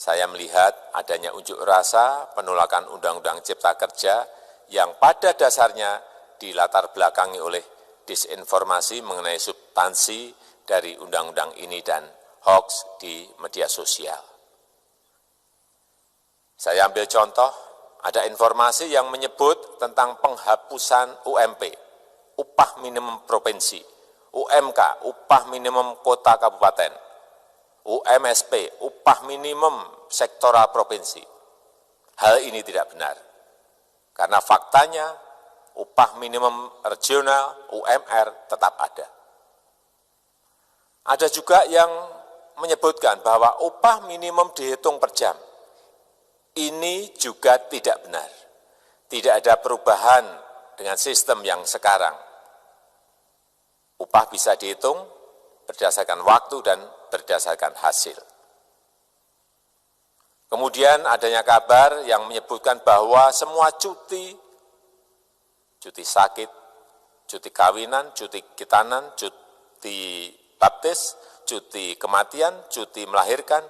Saya melihat adanya unjuk rasa penolakan Undang-Undang Cipta Kerja yang pada dasarnya dilatar belakangi oleh disinformasi mengenai substansi dari undang-undang ini dan hoax di media sosial. Saya ambil contoh, ada informasi yang menyebut tentang penghapusan UMP, upah minimum provinsi, UMK, upah minimum kota kabupaten, UMSP, upah minimum sektoral provinsi. Hal ini tidak benar, karena faktanya upah minimum regional, UMR, tetap ada. Ada juga yang menyebutkan bahwa upah minimum dihitung per jam. Ini juga tidak benar. Tidak ada perubahan dengan sistem yang sekarang. Upah bisa dihitung berdasarkan waktu dan berdasarkan hasil. Kemudian adanya kabar yang menyebutkan bahwa semua cuti sakit, cuti kawinan, cuti khitanan, cuti baptis, cuti kematian, cuti melahirkan,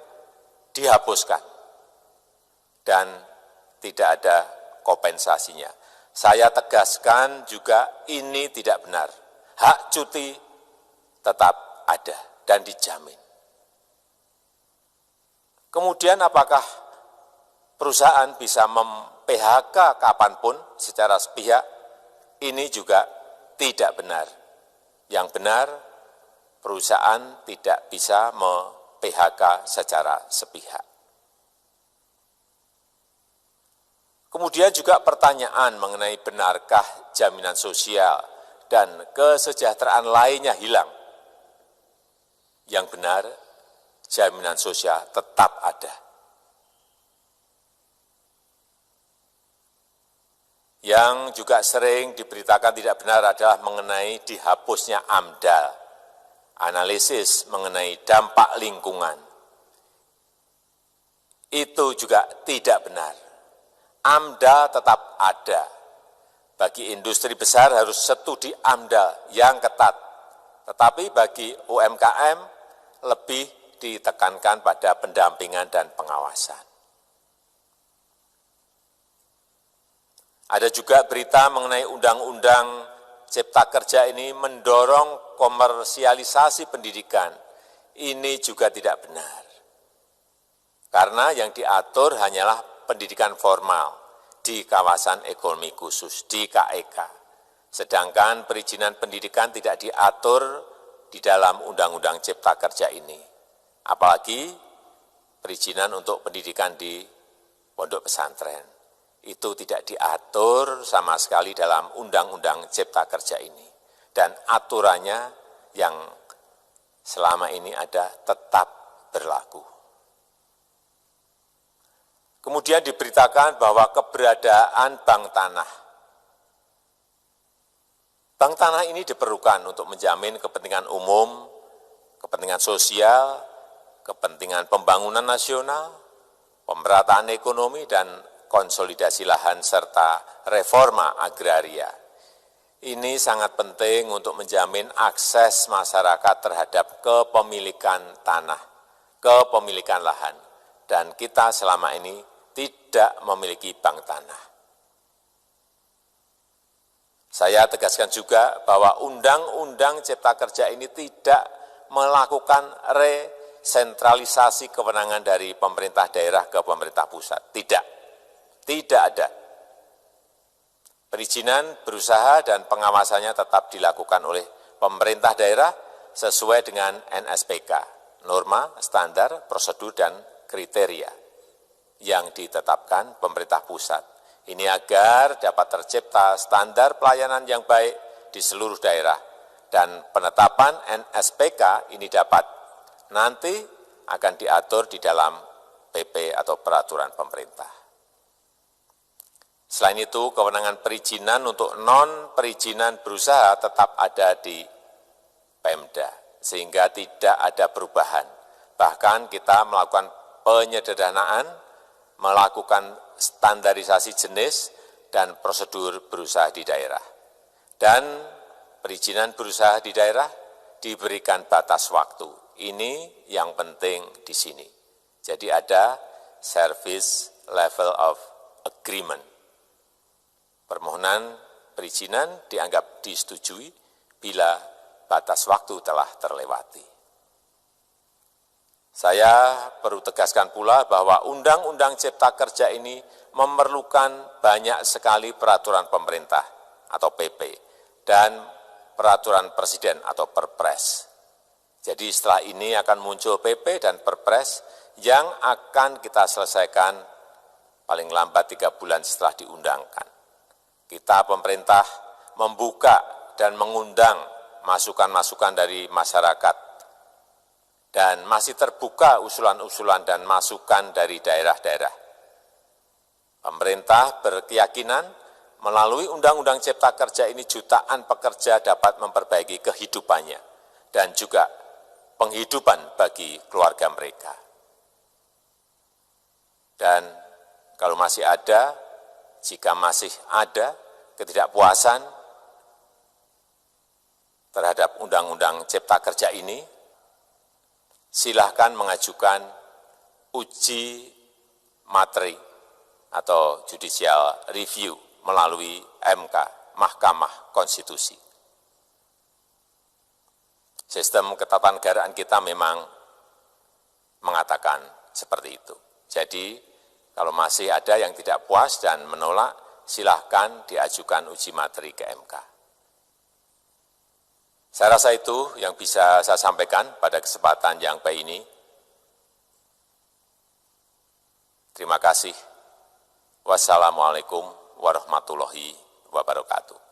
dihapuskan. Dan tidak ada kompensasinya. Saya tegaskan juga ini tidak benar. Hak cuti tetap ada dan dijamin. Kemudian apakah perusahaan bisa mem-PHK kapanpun secara sepihak? Ini juga tidak benar. Yang benar, perusahaan tidak bisa mem-PHK secara sepihak. Kemudian juga pertanyaan mengenai benarkah jaminan sosial dan kesejahteraan lainnya hilang. Yang benar, jaminan sosial tetap ada. Yang juga sering diberitakan tidak benar adalah mengenai dihapusnya AMDAL, analisis mengenai dampak lingkungan. Itu juga tidak benar. AMDAL tetap ada. Bagi industri besar harus studi AMDAL yang ketat. Tetapi bagi UMKM lebih ditekankan pada pendampingan dan pengawasan. Ada juga berita mengenai Undang-Undang Cipta Kerja ini mendorong komersialisasi pendidikan. Ini juga tidak benar. Karena yang diatur hanyalah pendidikan formal di kawasan ekonomi khusus, di KEK. Sedangkan perizinan pendidikan tidak diatur di dalam Undang-Undang Cipta Kerja ini. Apalagi perizinan untuk pendidikan di pondok pesantren. Itu tidak diatur sama sekali dalam Undang-Undang Cipta Kerja ini. Dan aturannya yang selama ini ada tetap berlaku. Kemudian diberitakan bahwa keberadaan bank tanah. Bank tanah ini diperlukan untuk menjamin kepentingan umum, kepentingan sosial, kepentingan pembangunan nasional, pemerataan ekonomi, dan konsolidasi lahan serta reforma agraria. Ini sangat penting untuk menjamin akses masyarakat terhadap kepemilikan tanah, kepemilikan lahan. Dan kita selama ini tidak memiliki bank tanah. Saya tegaskan juga bahwa Undang-Undang Cipta Kerja ini tidak melakukan resentralisasi kewenangan dari pemerintah daerah ke pemerintah pusat. Tidak ada. Perizinan berusaha dan pengawasannya tetap dilakukan oleh pemerintah daerah sesuai dengan NSPK, norma, standar, prosedur, dan kriteria yang ditetapkan pemerintah pusat. Ini agar dapat tercipta standar pelayanan yang baik di seluruh daerah dan penetapan NSPK ini dapat nanti akan diatur di dalam PP atau peraturan pemerintah. Selain itu, kewenangan perizinan untuk non-perizinan berusaha tetap ada di Pemda, sehingga tidak ada perubahan. Bahkan kita melakukan penyederhanaan, melakukan standarisasi jenis dan prosedur berusaha di daerah. Dan perizinan berusaha di daerah diberikan batas waktu. Ini yang penting di sini. Jadi ada Service Level of Agreement. Permohonan perizinan dianggap disetujui bila batas waktu telah terlewati. Saya perlu tegaskan pula bahwa Undang-Undang Cipta Kerja ini memerlukan banyak sekali peraturan pemerintah atau PP dan peraturan presiden atau Perpres. Jadi setelah ini akan muncul PP dan Perpres yang akan kita selesaikan paling lambat 3 bulan setelah diundangkan. Kita pemerintah membuka dan mengundang masukan-masukan dari masyarakat dan masih terbuka usulan-usulan dan masukan dari daerah-daerah. Pemerintah berkeyakinan melalui Undang-Undang Cipta Kerja ini jutaan pekerja dapat memperbaiki kehidupannya dan juga penghidupan bagi keluarga mereka. Dan kalau masih ada, jika masih ada ketidakpuasan terhadap Undang-Undang Cipta Kerja ini, silahkan mengajukan uji materi atau judicial review melalui MK, Mahkamah Konstitusi. Sistem ketatanegaraan kita memang mengatakan seperti itu. Jadi, kalau masih ada yang tidak puas dan menolak, silahkan diajukan uji materi ke MK. Saya rasa itu yang bisa saya sampaikan pada kesempatan yang baik ini. Terima kasih. Wassalamualaikum warahmatullahi wabarakatuh.